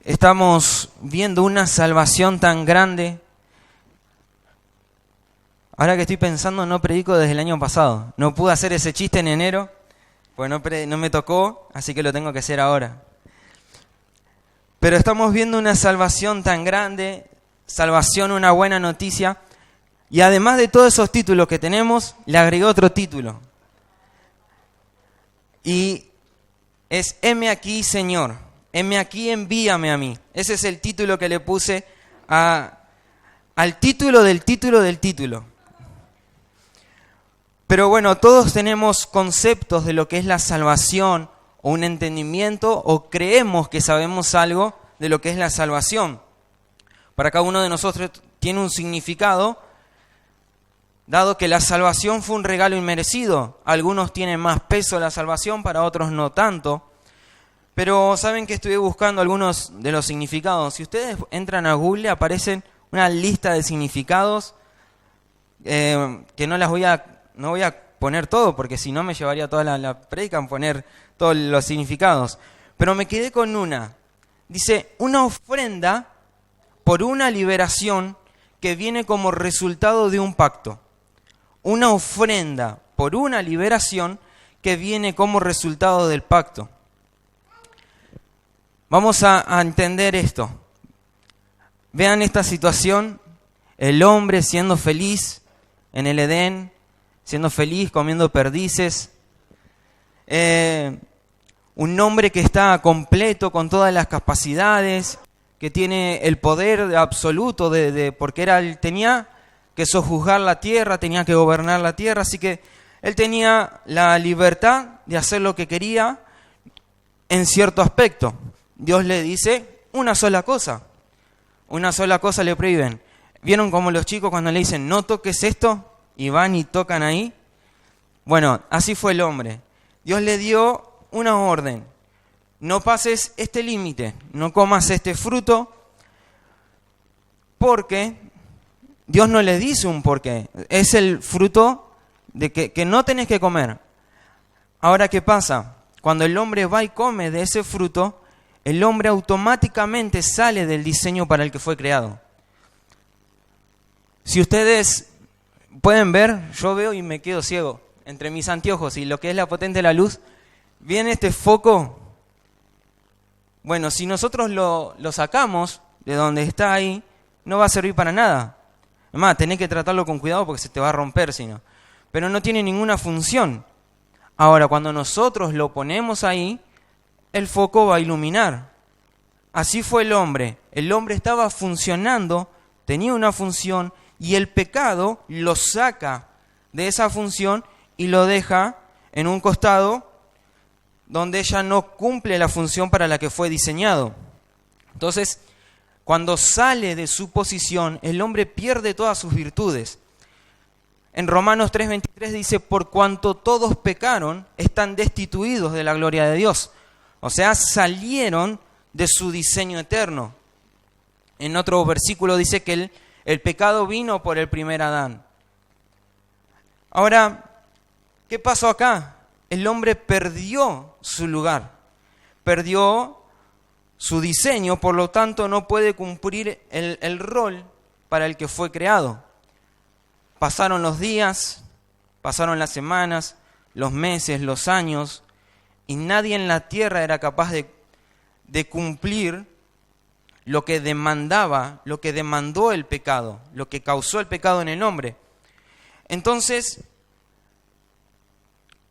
Estamos viendo una salvación tan grande. Ahora que estoy pensando, no predico desde el año pasado. No pude hacer ese chiste en enero, pues no me tocó, así que lo tengo que hacer ahora. Pero estamos viendo una salvación tan grande, salvación, una buena noticia. Y además de todos esos títulos que tenemos, le agregué otro título. Y es heme aquí, Señor. Heme aquí, envíame a mí. Ese es el título que le puse al título del título del título. Pero bueno, todos tenemos conceptos de lo que es la salvación, o un entendimiento, o creemos que sabemos algo de lo que es la salvación. Para cada uno de nosotros tiene un significado, dado que la salvación fue un regalo inmerecido. Algunos tienen más peso la salvación, para otros no tanto. Pero saben que estuve buscando algunos de los significados. Si ustedes entran a Google, aparecen una lista de significados que no voy a poner todo, porque si no me llevaría toda la prédica en poner todos los significados. Pero me quedé con una. Dice, una ofrenda por una liberación que viene como resultado de un pacto. Una ofrenda por una liberación que viene como resultado del pacto. Vamos a entender esto. Vean esta situación, el hombre siendo feliz en el Edén, siendo feliz comiendo perdices, un hombre que está completo con todas las capacidades, que tiene el poder absoluto porque tenía que sojuzgar la tierra, tenía que gobernar la tierra, así que él tenía la libertad de hacer lo que quería en cierto aspecto. Dios le dice una sola cosa le prohíben. ¿Vieron como los chicos cuando le dicen no toques esto? Y van y tocan ahí. Bueno, así fue el hombre. Dios le dio una orden. No pases este límite, no comas este fruto, porque Dios no le dice un porqué. Es el fruto de que no tenés que comer. Ahora, ¿qué pasa? Cuando el hombre va y come de ese fruto, el hombre automáticamente sale del diseño para el que fue creado. Si ustedes pueden ver, yo veo y me quedo ciego. Entre mis anteojos y lo que es la potente de la luz, viene este foco. Bueno, si nosotros lo sacamos de donde está ahí, no va a servir para nada. Además, tenés que tratarlo con cuidado porque se te va a romper, si no. Pero no tiene ninguna función. Ahora, cuando nosotros lo ponemos ahí, el foco va a iluminar. Así fue el hombre. El hombre estaba funcionando, tenía una función, y el pecado lo saca de esa función y lo deja en un costado donde ella no cumple la función para la que fue diseñado. Entonces, cuando sale de su posición, el hombre pierde todas sus virtudes. En Romanos 3:23 dice, por cuanto todos pecaron, están destituidos de la gloria de Dios. O sea, salieron de su diseño eterno. En otro versículo dice que el pecado vino por el primer Adán. Ahora, ¿qué pasó acá? El hombre perdió su lugar, perdió su diseño, por lo tanto no puede cumplir el rol para el que fue creado. Pasaron los días, pasaron las semanas, los meses, los años, y nadie en la tierra era capaz de cumplir lo que demandaba, lo que demandó el pecado, lo que causó el pecado en el hombre. Entonces,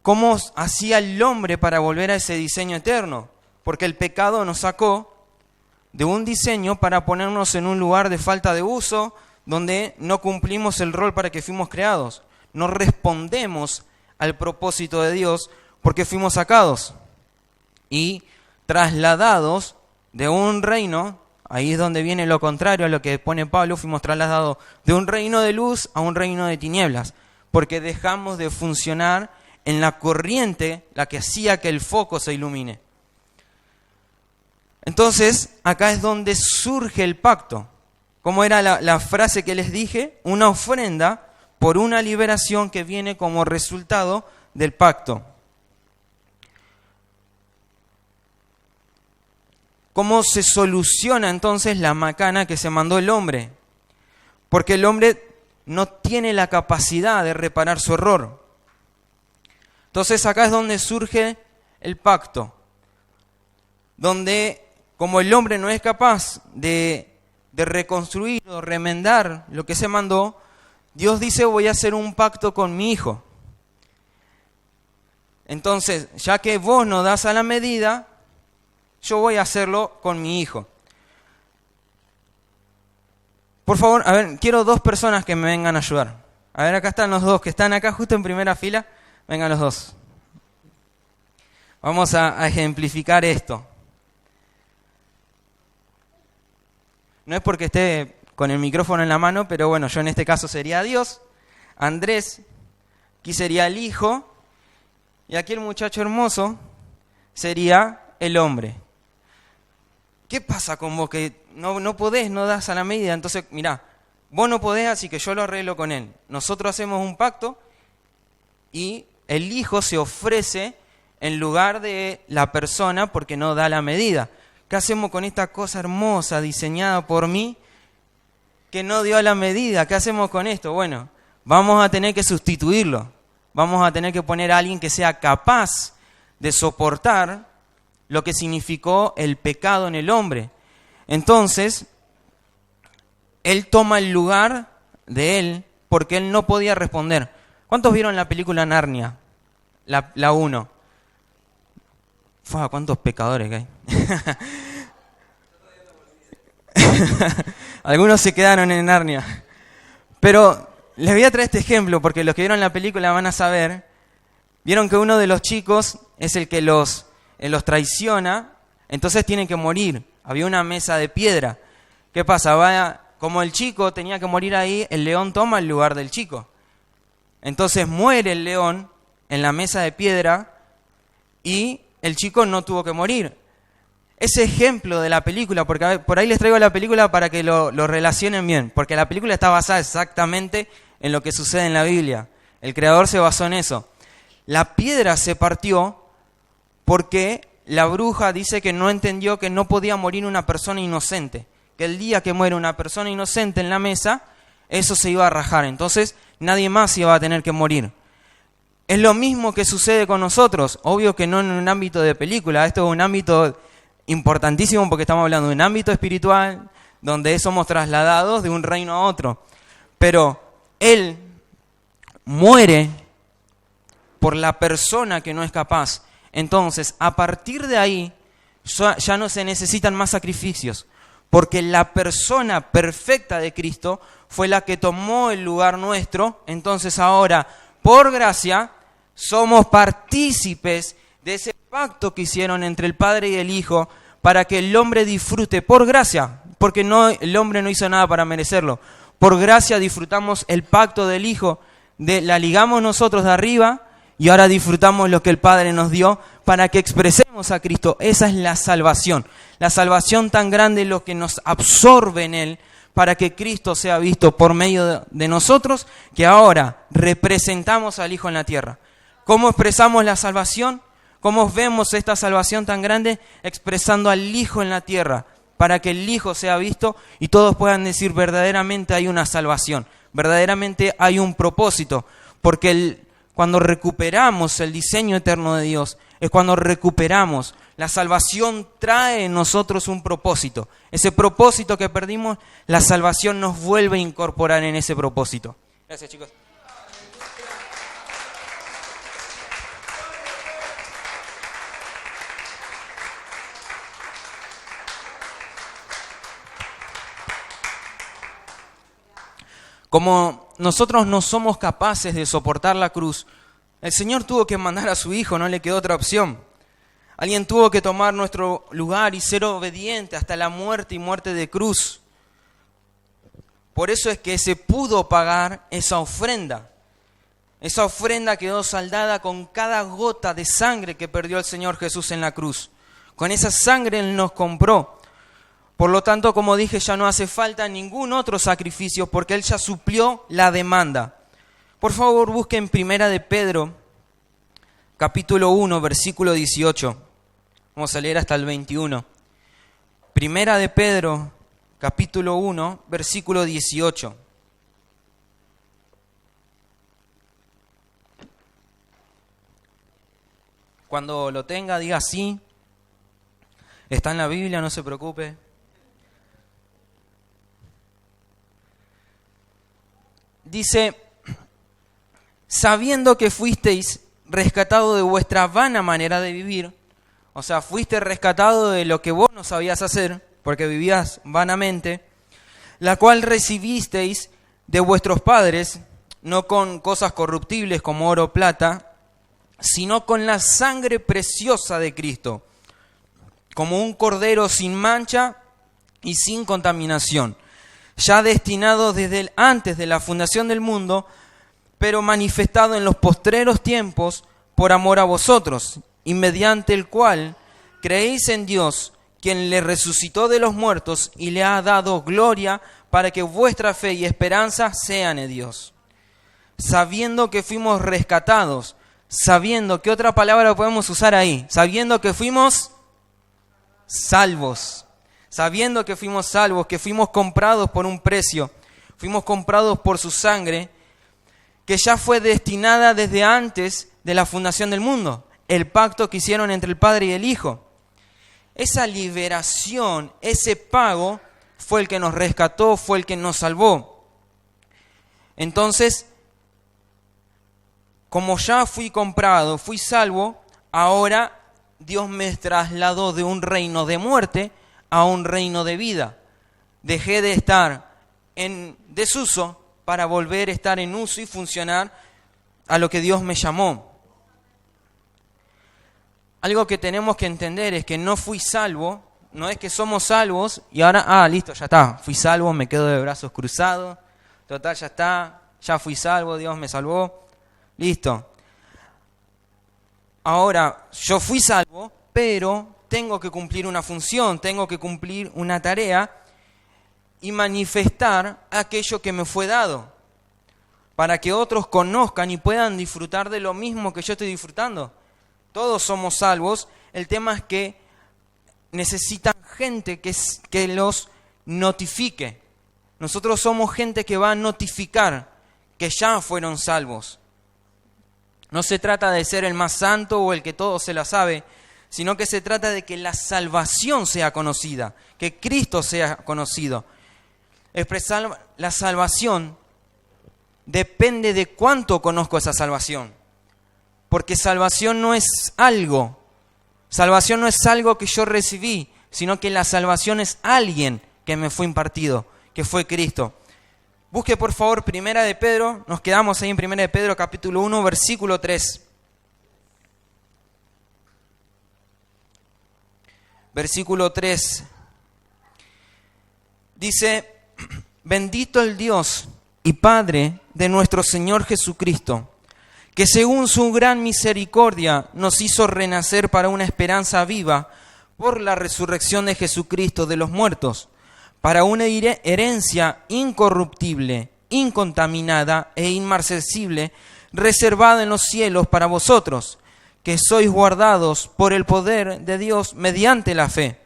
¿cómo hacía el hombre para volver a ese diseño eterno? Porque el pecado nos sacó de un diseño para ponernos en un lugar de falta de uso, donde no cumplimos el rol para que fuimos creados. No respondemos al propósito de Dios porque fuimos sacados y trasladados de un reino. Ahí es donde viene lo contrario a lo que pone Pablo, fuimos trasladados de un reino de luz a un reino de tinieblas, porque dejamos de funcionar en la corriente, la que hacía que el foco se ilumine. Entonces, acá es donde surge el pacto. ¿Cómo era la frase que les dije? Una ofrenda por una liberación que viene como resultado del pacto. ¿Cómo se soluciona entonces la macana que se mandó el hombre? Porque el hombre no tiene la capacidad de reparar su error. Entonces acá es donde surge el pacto, donde como el hombre no es capaz de reconstruir o remendar lo que se mandó, Dios dice: voy a hacer un pacto con mi hijo. Entonces, ya que vos no das a la medida, yo voy a hacerlo con mi hijo. Por favor, a ver, quiero 2 personas que me vengan a ayudar. A ver, acá están los 2 que están acá justo en primera fila. Vengan los 2. Vamos a ejemplificar esto. No es porque esté con el micrófono en la mano, pero bueno, yo en este caso sería Dios, Andrés, aquí sería el hijo, y aquí el muchacho hermoso sería el hombre. ¿Qué pasa con vos que no podés, no das a la medida? Entonces, mirá, vos no podés, así que yo lo arreglo con él. Nosotros hacemos un pacto y el hijo se ofrece en lugar de la persona porque no da la medida. ¿Qué hacemos con esta cosa hermosa diseñada por mí que no dio la medida? ¿Qué hacemos con esto? Bueno, vamos a tener que sustituirlo. Vamos a tener que poner a alguien que sea capaz de soportar lo que significó el pecado en el hombre. Entonces, él toma el lugar de él porque él no podía responder. ¿Cuántos vieron la película Narnia? La 1. ¿Cuántos pecadores que hay? Algunos se quedaron en Narnia. Pero les voy a traer este ejemplo porque los que vieron la película van a saber. Vieron que uno de los chicos es el que los traiciona, entonces tienen que morir. Había una mesa de piedra. ¿Qué pasa? Como el chico tenía que morir ahí, el león toma el lugar del chico. Entonces muere el león en la mesa de piedra y el chico no tuvo que morir. Ese ejemplo de la película, porque por ahí les traigo la película para que lo relacionen bien, porque la película está basada exactamente en lo que sucede en la Biblia. El creador se basó en eso. La piedra se partió porque la bruja dice que no entendió que no podía morir una persona inocente, que el día que muere una persona inocente en la mesa, eso se iba a rajar, entonces nadie más iba a tener que morir. Es lo mismo que sucede con nosotros, obvio que no en un ámbito de película, esto es un ámbito importantísimo porque estamos hablando de un ámbito espiritual donde somos trasladados de un reino a otro. Pero él muere por la persona que no es capaz. Entonces, a partir de ahí, ya no se necesitan más sacrificios, porque la persona perfecta de Cristo fue la que tomó el lugar nuestro. Entonces ahora, por gracia, somos partícipes de ese pacto que hicieron entre el Padre y el Hijo para que el hombre disfrute por gracia, porque el hombre no hizo nada para merecerlo. Por gracia disfrutamos el pacto del Hijo, la ligamos nosotros de arriba y ahora disfrutamos lo que el Padre nos dio para que expresemos a Cristo. Esa es la salvación tan grande, lo que nos absorbe en Él, para que Cristo sea visto por medio de nosotros, que ahora representamos al Hijo en la tierra. ¿Cómo expresamos la salvación? ¿Cómo vemos esta salvación tan grande? Expresando al Hijo en la tierra, para que el Hijo sea visto y todos puedan decir: verdaderamente hay una salvación, verdaderamente hay un propósito, porque cuando recuperamos el diseño eterno de Dios, es cuando recuperamos. La salvación trae en nosotros un propósito. Ese propósito que perdimos, la salvación nos vuelve a incorporar en ese propósito. Gracias, chicos. Como nosotros no somos capaces de soportar la cruz, el Señor tuvo que mandar a su Hijo, no le quedó otra opción. Alguien tuvo que tomar nuestro lugar y ser obediente hasta la muerte y muerte de cruz. Por eso es que se pudo pagar esa ofrenda. Esa ofrenda quedó saldada con cada gota de sangre que perdió el Señor Jesús en la cruz. Con esa sangre Él nos compró. Por lo tanto, como dije, ya no hace falta ningún otro sacrificio porque Él ya suplió la demanda. Por favor, busquen Primera de Pedro, capítulo 1, versículo 18. Vamos a leer hasta el 21. Primera de Pedro, capítulo 1, versículo 18. Cuando lo tenga, diga sí. Está en la Biblia, no se preocupe. Dice, sabiendo que fuisteis rescatado de vuestra vana manera de vivir, o sea, fuiste rescatado de lo que vos no sabías hacer, porque vivías vanamente, la cual recibisteis de vuestros padres, no con cosas corruptibles como oro o plata, sino con la sangre preciosa de Cristo, como un cordero sin mancha y sin contaminación, ya destinado desde antes de la fundación del mundo, pero manifestado en los postreros tiempos por amor a vosotros, y mediante el cual creéis en Dios, quien le resucitó de los muertos y le ha dado gloria, para que vuestra fe y esperanza sean en Dios. Sabiendo que fuimos rescatados, sabiendo, ¿qué otra palabra podemos usar ahí? Sabiendo que fuimos salvos. Sabiendo que fuimos salvos, que fuimos comprados por un precio, fuimos comprados por su sangre, que ya fue destinada desde antes de la fundación del mundo, el pacto que hicieron entre el Padre y el Hijo. Esa liberación, ese pago, fue el que nos rescató, fue el que nos salvó. Entonces, como ya fui comprado, fui salvo, ahora Dios me trasladó de un reino de muerte a un reino de vida. Dejé de estar en desuso para volver a estar en uso y funcionar a lo que Dios me llamó. Algo que tenemos que entender es que no fui salvo, no es que somos salvos y ahora, listo, ya está, fui salvo, me quedo de brazos cruzados, total, ya está, ya fui salvo, Dios me salvó, listo. Ahora, yo fui salvo, pero tengo que cumplir una función, tengo que cumplir una tarea y manifestar aquello que me fue dado, para que otros conozcan y puedan disfrutar de lo mismo que yo estoy disfrutando. Todos somos salvos, el tema es que necesitan gente que los notifique. Nosotros somos gente que va a notificar que ya fueron salvos. No se trata de ser el más santo o el que todo se la sabe, sino que se trata de que la salvación sea conocida, que Cristo sea conocido. Expresar la salvación depende de cuánto conozco esa salvación, porque salvación no es algo que yo recibí, sino que la salvación es alguien que me fue impartido, que fue Cristo. Busque por favor Primera de Pedro, nos quedamos ahí en Primera de Pedro capítulo 1, versículo 3. Versículo 3. Dice, bendito el Dios y Padre de nuestro Señor Jesucristo, que según su gran misericordia nos hizo renacer para una esperanza viva por la resurrección de Jesucristo de los muertos, para una herencia incorruptible, incontaminada e inmarcesible, reservada en los cielos para vosotros, que sois guardados por el poder de Dios mediante la fe.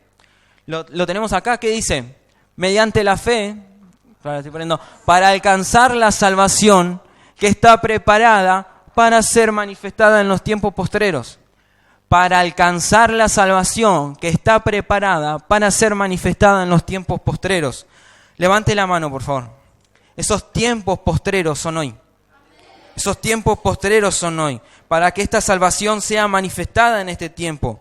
Lo tenemos acá, ¿qué dice? Mediante la fe, para alcanzar la salvación que está preparada para ser manifestada en los tiempos postreros. Para alcanzar la salvación que está preparada para ser manifestada en los tiempos postreros. Levante la mano, por favor. Esos tiempos postreros son hoy. Esos tiempos postreros son hoy, para que esta salvación sea manifestada en este tiempo.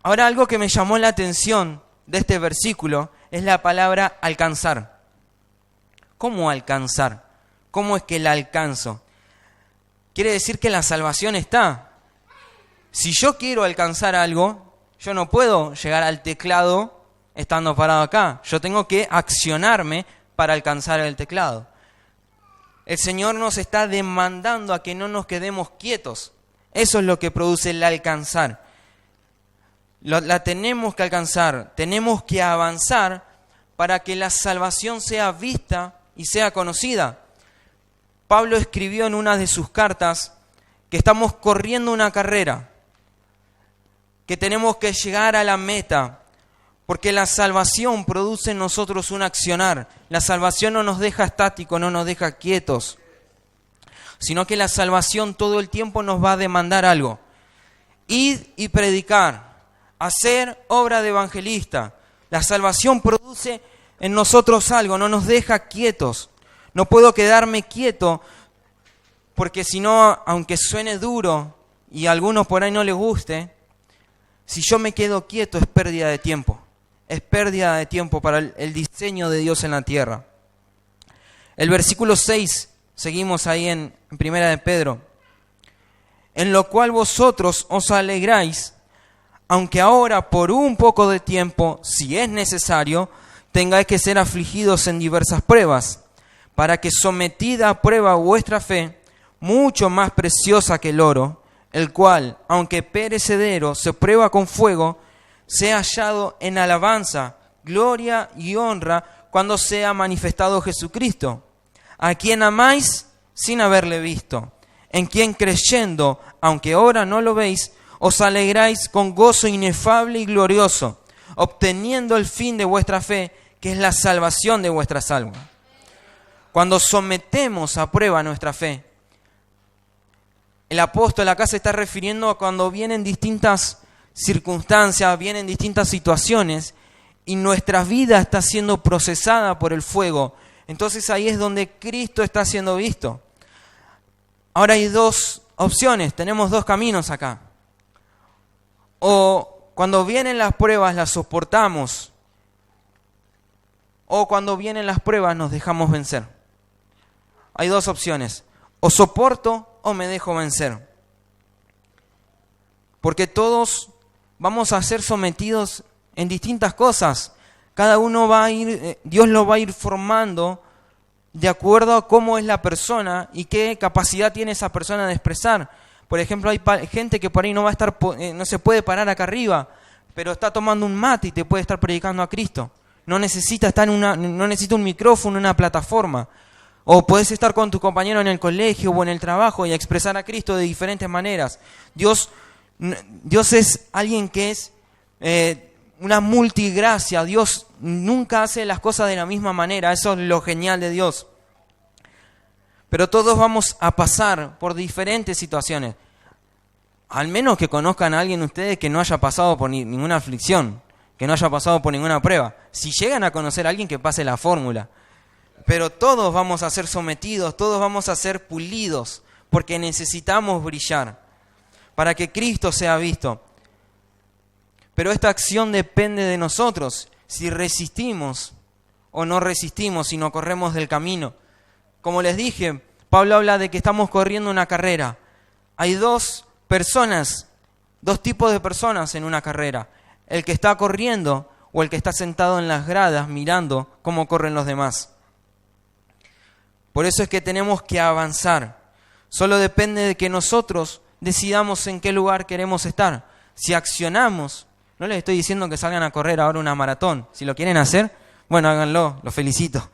Ahora, algo que me llamó la atención de este versículo es la palabra alcanzar. ¿Cómo alcanzar? ¿Cómo es que la alcanzo? Quiere decir que la salvación está. Si yo quiero alcanzar algo, yo no puedo llegar al teclado estando parado acá. Yo tengo que accionarme para alcanzar el teclado. El Señor nos está demandando a que no nos quedemos quietos. Eso es lo que produce el alcanzar. La tenemos que alcanzar, tenemos que avanzar para que la salvación sea vista y sea conocida. Pablo escribió en una de sus cartas que estamos corriendo una carrera, que tenemos que llegar a la meta, Porque la salvación produce en nosotros un accionar. La salvación no nos deja estáticos, no nos deja quietos, sino que la salvación todo el tiempo nos va a demandar algo. Id y predicar, hacer obra de evangelista. La salvación produce en nosotros algo, no nos deja quietos. No puedo quedarme quieto, porque si no, aunque suene duro y a algunos por ahí no les guste, si yo me quedo quieto es pérdida de tiempo. Es pérdida de tiempo para el diseño de Dios en la tierra. El versículo 6, seguimos ahí en Primera de Pedro. En lo cual vosotros os alegráis, aunque ahora por un poco de tiempo, si es necesario, tengáis que ser afligidos en diversas pruebas, para que sometida a prueba vuestra fe, mucho más preciosa que el oro, el cual, aunque perecedero, se prueba con fuego, sea hallado en alabanza, gloria y honra cuando sea manifestado Jesucristo, a quien amáis sin haberle visto, en quien creyendo, aunque ahora no lo veis, os alegráis con gozo inefable y glorioso, obteniendo el fin de vuestra fe, que es la salvación de vuestras almas. Cuando sometemos a prueba nuestra fe, el apóstol acá se está refiriendo a cuando vienen distintas circunstancias, vienen distintas situaciones y nuestra vida está siendo procesada por el fuego. Entonces ahí es donde Cristo está siendo visto. Ahora hay dos opciones, tenemos dos caminos acá. O cuando vienen las pruebas las soportamos, o cuando vienen las pruebas nos dejamos vencer. Hay dos opciones, o soporto o me dejo vencer. Porque todos vamos a ser sometidos en distintas cosas. Cada uno va a ir, Dios lo va a ir formando de acuerdo a cómo es la persona y qué capacidad tiene esa persona de expresar. Por ejemplo, hay gente que por ahí no va a estar, no se puede parar acá arriba, pero está tomando un mate y te puede estar predicando a Cristo. No necesita estar no necesita un micrófono, una plataforma. O puedes estar con tu compañero en el colegio o en el trabajo y expresar a Cristo de diferentes maneras. Dios es alguien que es una multigracia. Dios nunca hace las cosas de la misma manera. Eso es lo genial de Dios. Pero todos vamos a pasar por diferentes situaciones. Al menos que conozcan a alguien de ustedes que no haya pasado por ninguna aflicción, que no haya pasado por ninguna prueba. Si llegan a conocer a alguien, que pase la fórmula. Pero todos vamos a ser sometidos, todos vamos a ser pulidos, porque necesitamos brillar para que Cristo sea visto. Pero esta acción depende de nosotros, si resistimos o no resistimos, si no corremos del camino. Como les dije, Pablo habla de que estamos corriendo una carrera. Hay dos tipos de personas en una carrera. El que está corriendo o el que está sentado en las gradas mirando cómo corren los demás. Por eso es que tenemos que avanzar. Solo depende de que nosotros decidamos en qué lugar queremos estar. Si accionamos, no les estoy diciendo que salgan a correr ahora una maratón. Si lo quieren hacer, bueno, háganlo, los felicito.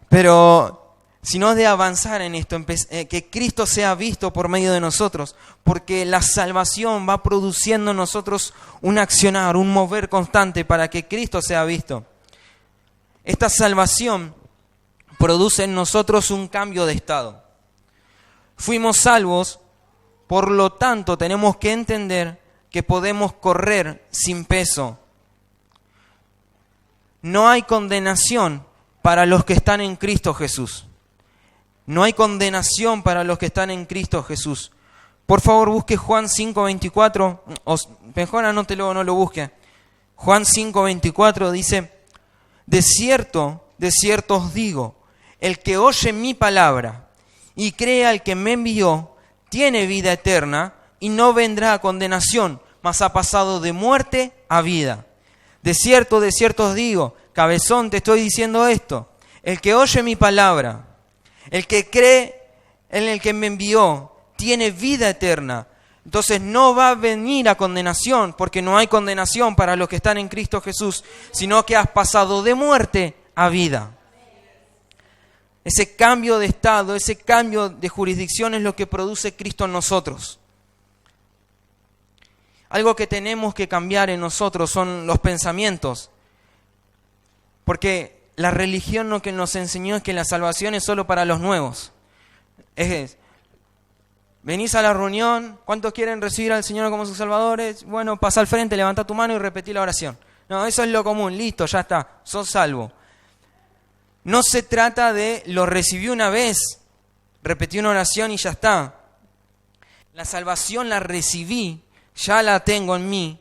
Pero sino de avanzar en esto, que Cristo sea visto por medio de nosotros, porque la salvación va produciendo en nosotros un accionar, un mover constante para que Cristo sea visto. Esta salvación produce en nosotros un cambio de estado. Fuimos salvos, por lo tanto tenemos que entender que podemos correr sin peso. No hay condenación para los que están en Cristo Jesús. No hay condenación para los que están en Cristo Jesús. Por favor, busque Juan 5:24, o mejor anótelo, no lo busque. Juan 5:24 dice: de cierto os digo, el que oye mi palabra y cree al que me envió, tiene vida eterna y no vendrá a condenación, mas ha pasado de muerte a vida. De cierto os digo, cabezón, te estoy diciendo esto, el que oye mi palabra, el que cree en el que me envió, tiene vida eterna. Entonces no va a venir a condenación, porque no hay condenación para los que están en Cristo Jesús, sino que has pasado de muerte a vida. Ese cambio de estado, ese cambio de jurisdicción es lo que produce Cristo en nosotros. Algo que tenemos que cambiar en nosotros son los pensamientos. Porque la religión lo que nos enseñó es que la salvación es solo para los nuevos. Venís a la reunión, ¿cuántos quieren recibir al Señor como sus salvadores? Bueno, pasa al frente, levanta tu mano y repetí la oración. No, eso es lo común, listo, ya está, sos salvo. No se trata de lo recibí una vez, repetí una oración y ya está. La salvación la recibí, ya la tengo en mí.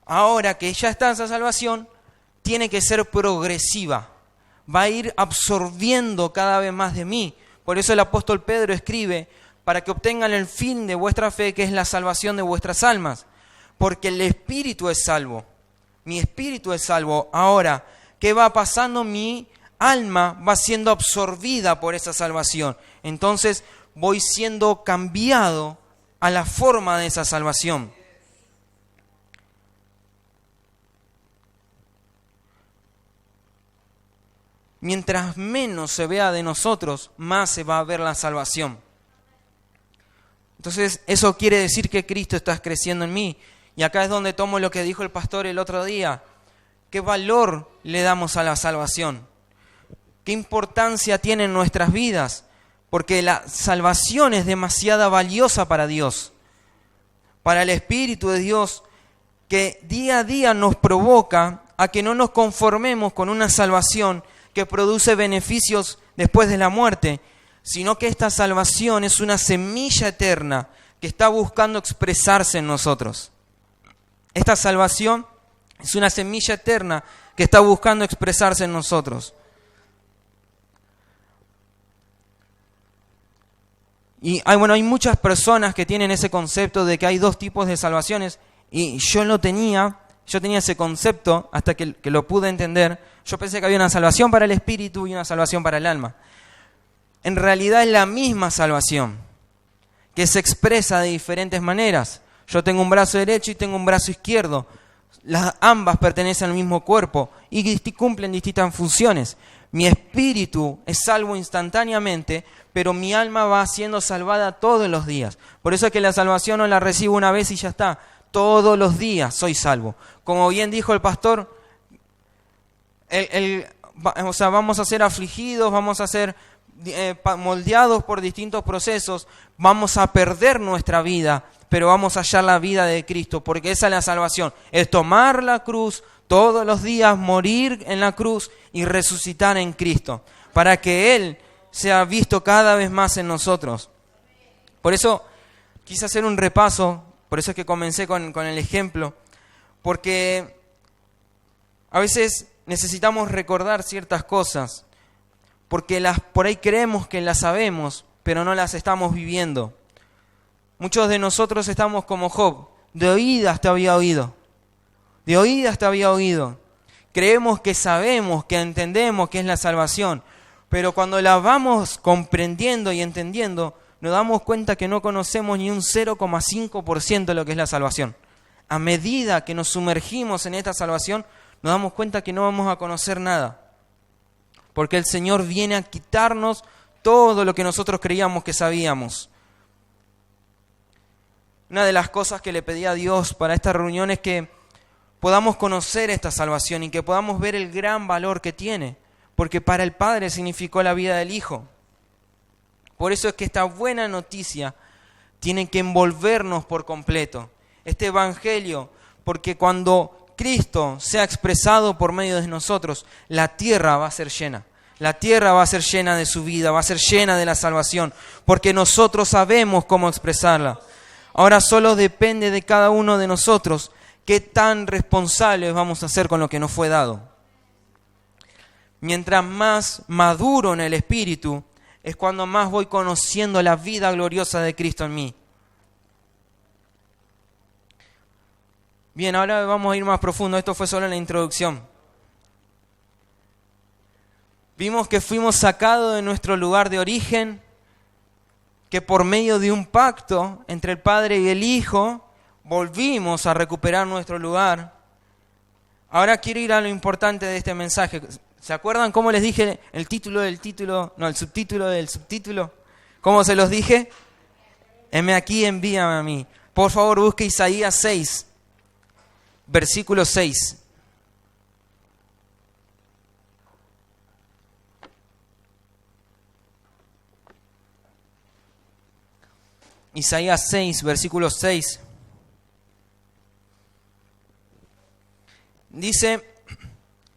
Ahora que ya está esa salvación, tiene que ser progresiva. Va a ir absorbiendo cada vez más de mí. Por eso el apóstol Pedro escribe, para que obtengan el fin de vuestra fe, que es la salvación de vuestras almas. Porque el espíritu es salvo. Mi espíritu es salvo. Ahora, ¿qué va pasando? Mi alma va siendo absorbida por esa salvación. Entonces, voy siendo cambiado a la forma de esa salvación. Mientras menos se vea de nosotros, más se va a ver la salvación. Entonces, eso quiere decir que Cristo está creciendo en mí. Y acá es donde tomo lo que dijo el pastor el otro día. ¿Qué valor le damos a la salvación? ¿Qué importancia tiene en nuestras vidas? Porque la salvación es demasiado valiosa para Dios, para el Espíritu de Dios, que día a día nos provoca a que no nos conformemos con una salvación que produce beneficios después de la muerte, sino que esta salvación es una semilla eterna que está buscando expresarse en nosotros. Esta salvación es una semilla eterna que está buscando expresarse en nosotros. Y hay muchas personas que tienen ese concepto de que hay dos tipos de salvaciones, y yo tenía ese concepto hasta que lo pude entender. Yo pensé que había una salvación para el espíritu y una salvación para el alma. En realidad es la misma salvación, que se expresa de diferentes maneras. Yo tengo un brazo derecho y tengo un brazo izquierdo. Ambas pertenecen al mismo cuerpo y cumplen distintas funciones. Mi espíritu es salvo instantáneamente, pero mi alma va siendo salvada todos los días. Por eso es que la salvación no la recibo una vez y ya está. Todos los días soy salvo. Como bien dijo el pastor, vamos a ser afligidos, vamos a ser moldeados por distintos procesos, vamos a perder nuestra vida, pero vamos a hallar la vida de Cristo, porque esa es la salvación, es tomar la cruz todos los días, morir en la cruz y resucitar en Cristo, para que Él sea visto cada vez más en nosotros. Por eso quise hacer un repaso, por eso es que comencé con el ejemplo, porque a veces necesitamos recordar ciertas cosas, porque por ahí creemos que las sabemos, pero no las estamos viviendo. Muchos de nosotros estamos como Job, de oídas te había oído, de oídas te había oído. Creemos que sabemos, que entendemos que es la salvación, pero cuando la vamos comprendiendo y entendiendo, nos damos cuenta que no conocemos ni un 0,5% de lo que es la salvación. A medida que nos sumergimos en esta salvación, nos damos cuenta que no vamos a conocer nada. Porque el Señor viene a quitarnos todo lo que nosotros creíamos que sabíamos. Una de las cosas que le pedí a Dios para esta reunión es que podamos conocer esta salvación y que podamos ver el gran valor que tiene. Porque para el Padre significó la vida del Hijo. Por eso es que esta buena noticia tiene que envolvernos por completo. Este Evangelio, porque cuando Cristo sea expresado por medio de nosotros, la tierra va a ser llena. La tierra va a ser llena de su vida, va a ser llena de la salvación, porque nosotros sabemos cómo expresarla. Ahora solo depende de cada uno de nosotros qué tan responsables vamos a ser con lo que nos fue dado. Mientras más maduro en el Espíritu, es cuando más voy conociendo la vida gloriosa de Cristo en mí. Bien, ahora vamos a ir más profundo. Esto fue solo la introducción. Vimos que fuimos sacados de nuestro lugar de origen, que por medio de un pacto entre el Padre y el Hijo, volvimos a recuperar nuestro lugar. Ahora quiero ir a lo importante de este mensaje. ¿Se acuerdan cómo les dije el subtítulo del subtítulo? ¿Cómo se los dije? Heme aquí, envíame a mí. Por favor, busque Isaías 6, versículo 6. Isaías 6, versículo 6. Dice: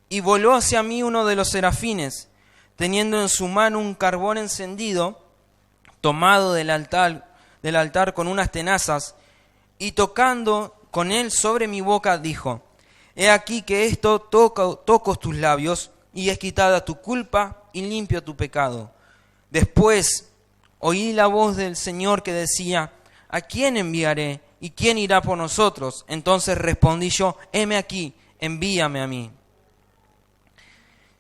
y voló hacia mí uno de los serafines, teniendo en su mano un carbón encendido, tomado del altar con unas tenazas, y tocando con él sobre mi boca, dijo: he aquí que esto toco tus labios, y es quitada tu culpa, y limpio tu pecado. Después oí la voz del Señor que decía: ¿a quién enviaré? ¿Y quién irá por nosotros? Entonces respondí yo: heme aquí, envíame a mí.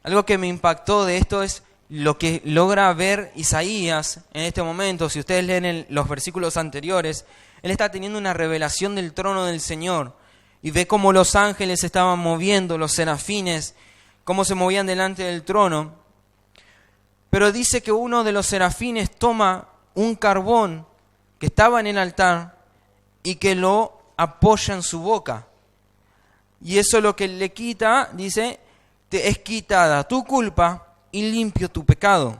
Algo que me impactó de esto es lo que logra ver Isaías en este momento. Si ustedes leen los versículos anteriores, él está teniendo una revelación del trono del Señor y ve cómo los ángeles se estaban moviendo, los serafines, cómo se movían delante del trono. Pero dice que uno de los serafines toma un carbón que estaba en el altar y que lo apoya en su boca. Y eso lo que le quita, dice: te es quitada tu culpa y limpio tu pecado.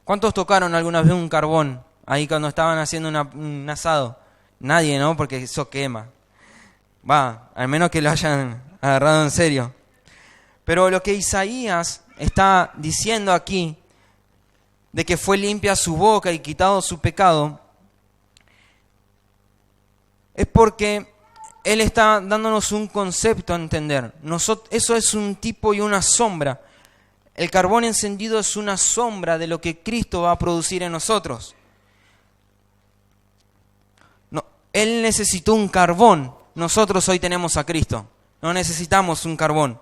¿Cuántos tocaron alguna vez un carbón ahí cuando estaban haciendo un asado? Nadie, ¿no? Porque eso quema. Al menos que lo hayan agarrado en serio. Pero lo que Isaías está diciendo aquí, de que fue limpia su boca y quitado su pecado, es porque él está dándonos un concepto a entender. Eso es un tipo y una sombra. El carbón encendido es una sombra de lo que Cristo va a producir en nosotros. No, él necesitó un carbón. Nosotros hoy tenemos a Cristo. No necesitamos un carbón.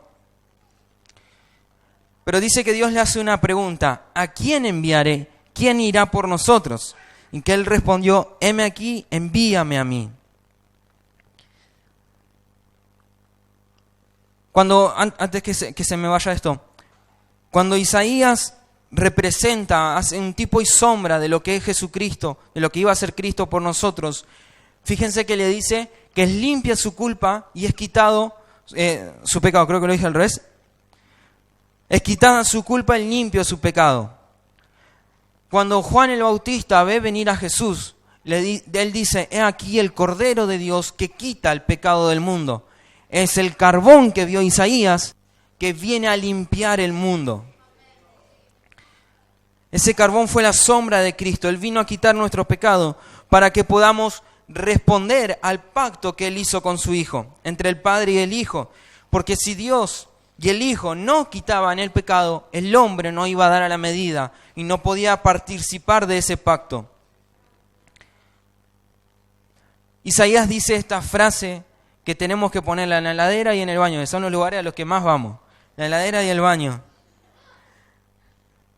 Pero dice que Dios le hace una pregunta: ¿a quién enviaré? ¿Quién irá por nosotros? Y que él respondió: heme aquí, envíame a mí. Antes que se me vaya esto, cuando Isaías hace un tipo y sombra de lo que es Jesucristo, de lo que iba a ser Cristo por nosotros, fíjense que le dice que es limpia su culpa y es quitado su pecado. Creo que lo dije al revés. Es quitada su culpa y limpio su pecado. Cuando Juan el Bautista ve venir a Jesús, él dice: he aquí el Cordero de Dios que quita el pecado del mundo. Es el carbón que vio Isaías que viene a limpiar el mundo. Ese carbón fue la sombra de Cristo. Él vino a quitar nuestro pecado para que podamos responder al pacto que Él hizo con su Hijo, entre el Padre y el Hijo. Porque si Dios y el Hijo no quitaban el pecado, el hombre no iba a dar a la medida y no podía participar de ese pacto. Isaías dice esta frase que tenemos que ponerla en la heladera y en el baño, que son los lugares a los que más vamos, la heladera y el baño.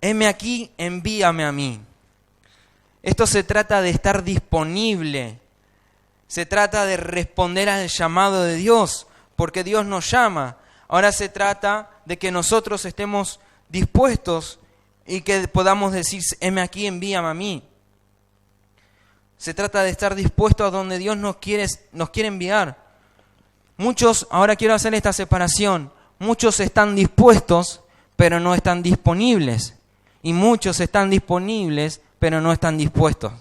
Heme aquí, envíame a mí. Esto se trata de estar disponible, se trata de responder al llamado de Dios, porque Dios nos llama. Ahora se trata de que nosotros estemos dispuestos y que podamos decir: heme aquí, envíame a mí. Se trata de estar dispuestos a donde Dios nos quiere enviar. Muchos, ahora quiero hacer esta separación, muchos están dispuestos, pero no están disponibles. Y muchos están disponibles, pero no están dispuestos.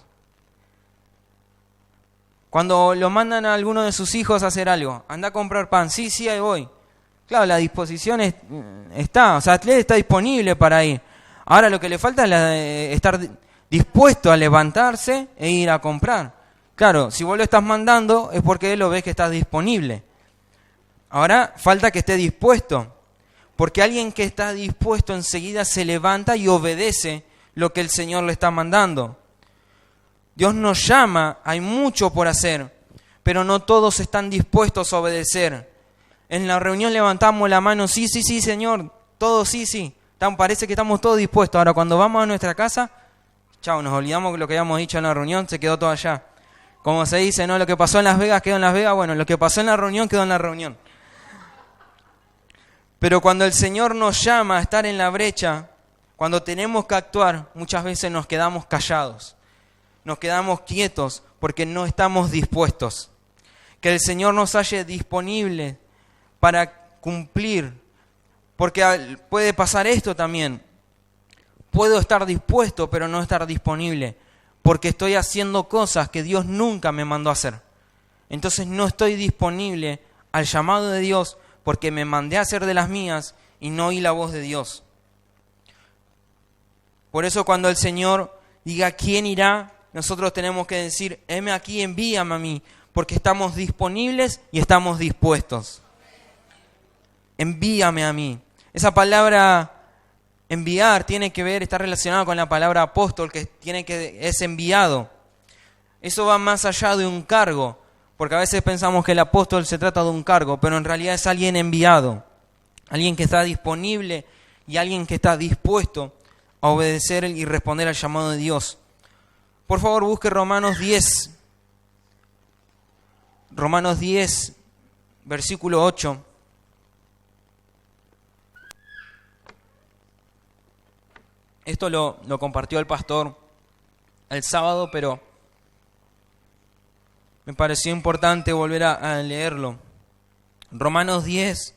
Cuando lo mandan a alguno de sus hijos a hacer algo: anda a comprar pan, sí, ahí voy. Claro, la disposición está, o sea, él está disponible para ir. Ahora lo que le falta es estar dispuesto a levantarse e ir a comprar. Claro, si vos lo estás mandando es porque él lo ves que estás disponible. Ahora falta que esté dispuesto, porque alguien que está dispuesto enseguida se levanta y obedece lo que el Señor le está mandando. Dios nos llama, hay mucho por hacer, pero no todos están dispuestos a obedecer. En la reunión levantamos la mano: sí, Señor, todos sí. Parece que estamos todos dispuestos. Ahora cuando vamos a nuestra casa, chao, nos olvidamos de lo que habíamos dicho en la reunión, se quedó todo allá. Como se dice, ¿no? Lo que pasó en Las Vegas quedó en Las Vegas. Bueno, lo que pasó en la reunión quedó en la reunión. Pero cuando el Señor nos llama a estar en la brecha, cuando tenemos que actuar, muchas veces nos quedamos callados, nos quedamos quietos porque no estamos dispuestos. Que el Señor nos halle disponible para cumplir, porque puede pasar esto también. Puedo estar dispuesto pero no estar disponible. porque estoy haciendo cosas que Dios nunca me mandó a hacer. Entonces no estoy disponible al llamado de Dios porque me mandé a hacer de las mías y no oí la voz de Dios. Por eso cuando el Señor diga ¿quién irá?, nosotros tenemos que decir, heme aquí, envíame a mí, porque estamos disponibles y estamos dispuestos. Envíame a mí. Esa palabra enviar tiene que ver, está relacionada con la palabra apóstol, que es enviado. Eso va más allá de un cargo, porque a veces pensamos que el apóstol se trata de un cargo, pero en realidad es alguien enviado, alguien que está disponible y alguien que está dispuesto a obedecer y responder al llamado de Dios. Por favor, busque Romanos 10. Romanos 10, versículo 8. Esto lo compartió el pastor el sábado, pero me pareció importante volver a leerlo. Romanos 10,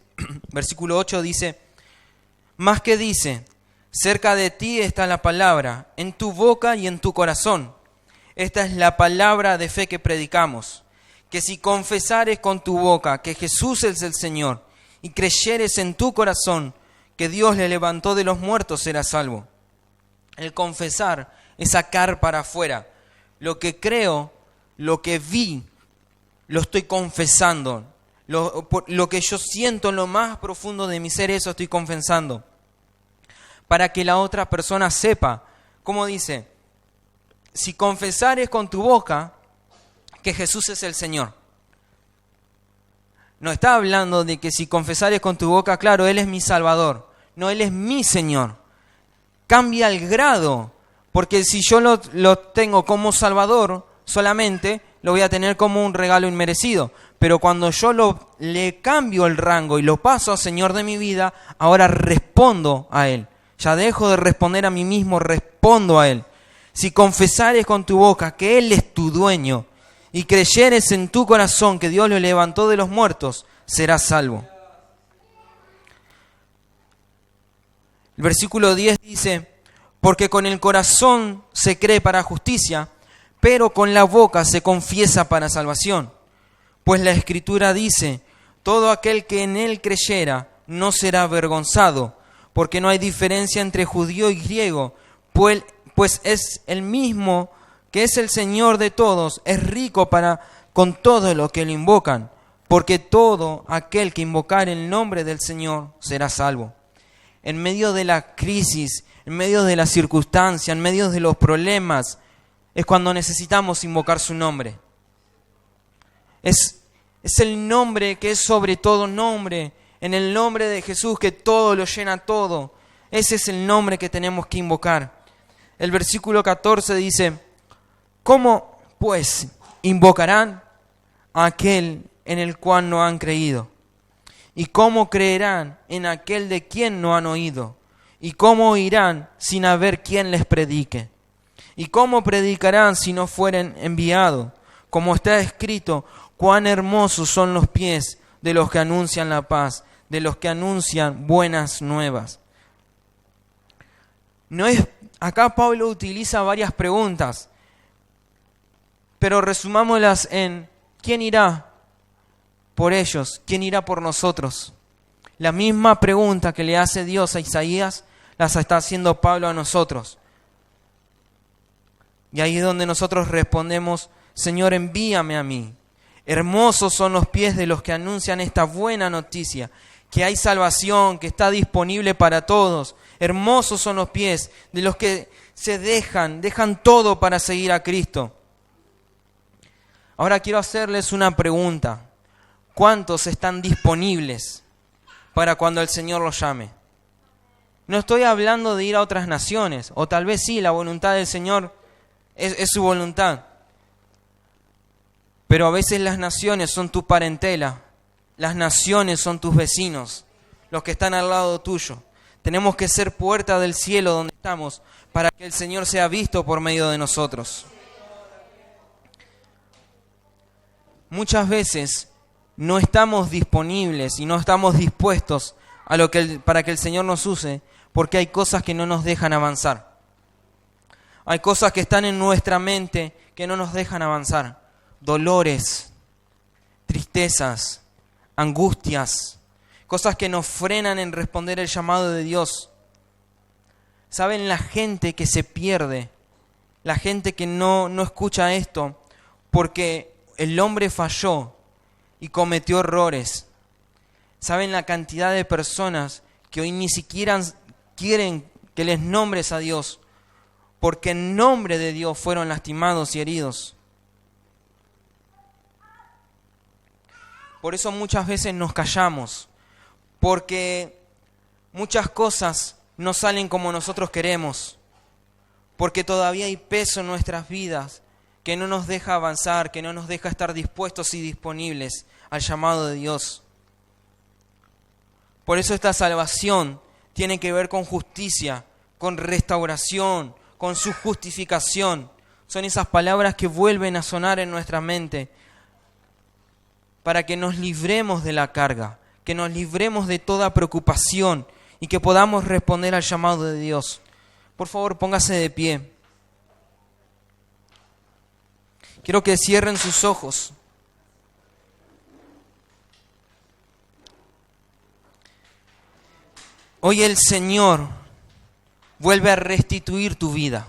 versículo 8 dice, más que dice, cerca de ti está la palabra, en tu boca y en tu corazón. Esta es la palabra de fe que predicamos, que si confesares con tu boca que Jesús es el Señor y creyeres en tu corazón que Dios le levantó de los muertos, serás salvo. El confesar es sacar para afuera. Lo que creo, lo que vi, lo estoy confesando. Lo que yo siento en lo más profundo de mi ser, eso estoy confesando. Para que la otra persona sepa, como dice, si confesares con tu boca que Jesús es el Señor. No está hablando de que si confesares con tu boca, claro, Él es mi Salvador. No, Él es mi Señor. Cambia el grado, porque si yo lo tengo como Salvador, solamente lo voy a tener como un regalo inmerecido. Pero cuando yo le cambio el rango y lo paso a Señor de mi vida, ahora respondo a Él. Ya dejo de responder a mí mismo, respondo a Él. Si confesares con tu boca que Él es tu dueño y creyeres en tu corazón que Dios lo levantó de los muertos, serás salvo. El versículo 10 dice, porque con el corazón se cree para justicia, pero con la boca se confiesa para salvación. Pues la Escritura dice, todo aquel que en Él creyera no será avergonzado, porque no hay diferencia entre judío y griego, pues es el mismo que es el Señor de todos, es rico con todos los que lo invocan, porque todo aquel que invocar el nombre del Señor será salvo. En medio de la crisis, en medio de la circunstancia, en medio de los problemas, es cuando necesitamos invocar su nombre. Es el nombre que es sobre todo nombre, en el nombre de Jesús que todo lo llena todo. Ese es el nombre que tenemos que invocar. El versículo 14 dice, ¿cómo pues invocarán a aquel en el cual no han creído? ¿Y cómo creerán en aquel de quien no han oído? ¿Y cómo oirán sin haber quien les predique? ¿Y cómo predicarán si no fueren enviados? Como está escrito, cuán hermosos son los pies de los que anuncian la paz, de los que anuncian buenas nuevas. Acá Pablo utiliza varias preguntas, pero resumámoslas en ¿quién irá por ellos? ¿Quién irá por nosotros? La misma pregunta que le hace Dios a Isaías, las está haciendo Pablo a nosotros. Y ahí es donde nosotros respondemos, Señor, envíame a mí. Hermosos son los pies de los que anuncian esta buena noticia, que hay salvación, que está disponible para todos. Hermosos son los pies de los que se dejan todo para seguir a Cristo. Ahora quiero hacerles una pregunta. ¿Cuántos están disponibles para cuando el Señor los llame? No estoy hablando de ir a otras naciones, o tal vez sí, la voluntad del Señor es su voluntad. Pero a veces las naciones son tu parentela, las naciones son tus vecinos, los que están al lado tuyo. Tenemos que ser puerta del cielo donde estamos para que el Señor sea visto por medio de nosotros. Muchas veces no estamos disponibles y no estamos dispuestos para que el Señor nos use porque hay cosas que no nos dejan avanzar. Hay cosas que están en nuestra mente que no nos dejan avanzar. Dolores, tristezas, angustias, cosas que nos frenan en responder el llamado de Dios. ¿Saben? La gente que se pierde, la gente que no escucha esto, porque el hombre falló y cometió errores. ¿Saben la cantidad de personas que hoy ni siquiera quieren que les nombres a Dios, porque en nombre de Dios fueron lastimados y heridos? Por eso muchas veces nos callamos, porque muchas cosas no salen como nosotros queremos, porque todavía hay peso en nuestras vidas que no nos deja avanzar, que no nos deja estar dispuestos y disponibles al llamado de Dios. Por eso esta salvación tiene que ver con justicia, con restauración, con su justificación. Son esas palabras que vuelven a sonar en nuestra mente para que nos libremos de la carga, que nos libremos de toda preocupación y que podamos responder al llamado de Dios. Por favor, póngase de pie. Quiero que cierren sus ojos. Hoy el Señor vuelve a restituir tu vida.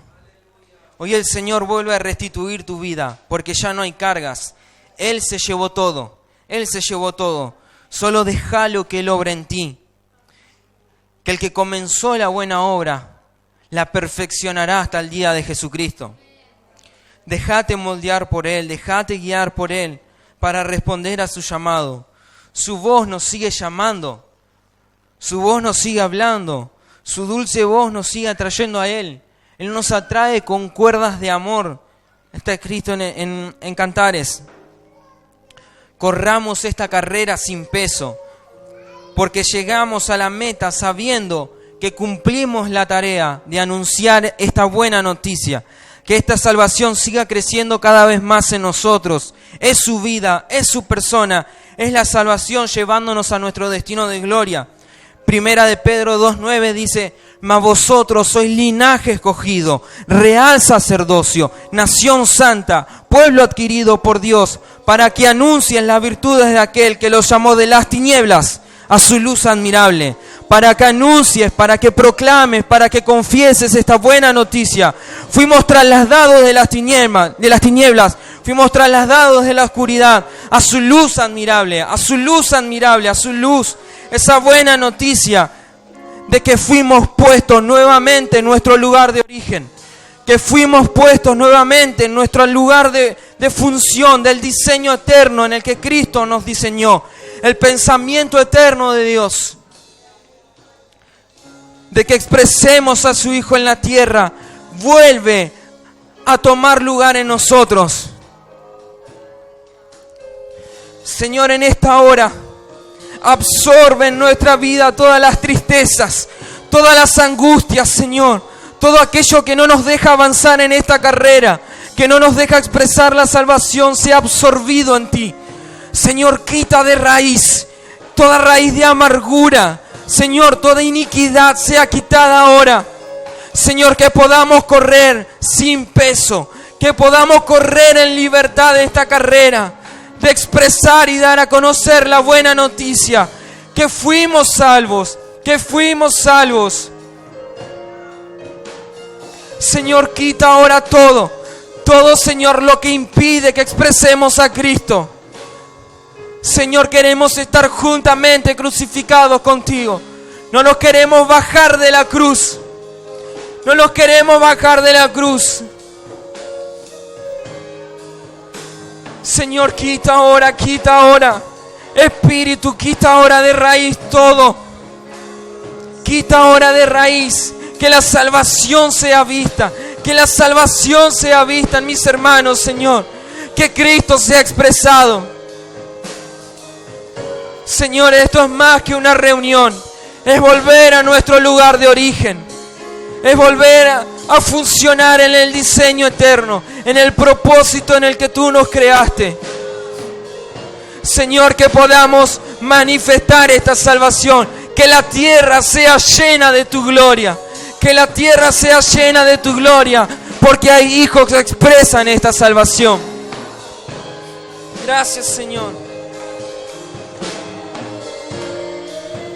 Hoy el Señor vuelve a restituir tu vida, porque ya no hay cargas. Él se llevó todo. Él se llevó todo. Solo déjalo que Él obre en ti. Que el que comenzó la buena obra la perfeccionará hasta el día de Jesucristo. Déjate moldear por Él, déjate guiar por Él para responder a su llamado. Su voz nos sigue llamando. Su voz nos sigue hablando, su dulce voz nos sigue atrayendo a Él. Él nos atrae con cuerdas de amor. Está escrito en Cantares. Corramos esta carrera sin peso, porque llegamos a la meta sabiendo que cumplimos la tarea de anunciar esta buena noticia. Que esta salvación siga creciendo cada vez más en nosotros. Es su vida, es su persona, es la salvación llevándonos a nuestro destino de gloria. Primera de Pedro 2:9 dice: mas vosotros sois linaje escogido, real sacerdocio, nación santa, pueblo adquirido por Dios, para que anuncien las virtudes de aquel que los llamó de las tinieblas a su luz admirable. Para que anuncies, para que proclames, para que confieses esta buena noticia. Fuimos trasladados de las tinieblas, fuimos trasladados de la oscuridad a su luz admirable, a su luz admirable, a su luz. Esa buena noticia de que fuimos puestos nuevamente en nuestro lugar de origen, que fuimos puestos nuevamente en nuestro lugar de función, del diseño eterno en el que Cristo nos diseñó, el pensamiento eterno de Dios, de que expresemos a su Hijo en la tierra, vuelve a tomar lugar en nosotros. Señor, en esta hora, absorbe en nuestra vida todas las tristezas, todas las angustias, Señor. Todo aquello que no nos deja avanzar en esta carrera, que no nos deja expresar la salvación, sea absorbido en ti. Señor, quita de raíz toda raíz de amargura. Señor, toda iniquidad sea quitada ahora. Señor, que podamos correr sin peso, que podamos correr en libertad de esta carrera, de expresar y dar a conocer la buena noticia, que fuimos salvos, que fuimos salvos. Señor, quita ahora todo, Señor, lo que impide que expresemos a Cristo. Señor, queremos estar juntamente crucificados contigo. No nos queremos bajar de la cruz. No nos queremos bajar de la cruz. Señor, quita ahora. Espíritu, quita ahora de raíz todo. Quita ahora de raíz. Que la salvación sea vista. Que la salvación sea vista en mis hermanos, Señor. Que Cristo sea expresado. Señor, esto es más que una reunión. Es volver a nuestro lugar de origen. Es volver a funcionar en el diseño eterno, en el propósito en el que tú nos creaste. Señor, que podamos manifestar esta salvación, que la tierra sea llena de tu gloria, que la tierra sea llena de tu gloria, porque hay hijos que expresan esta salvación. Gracias, Señor.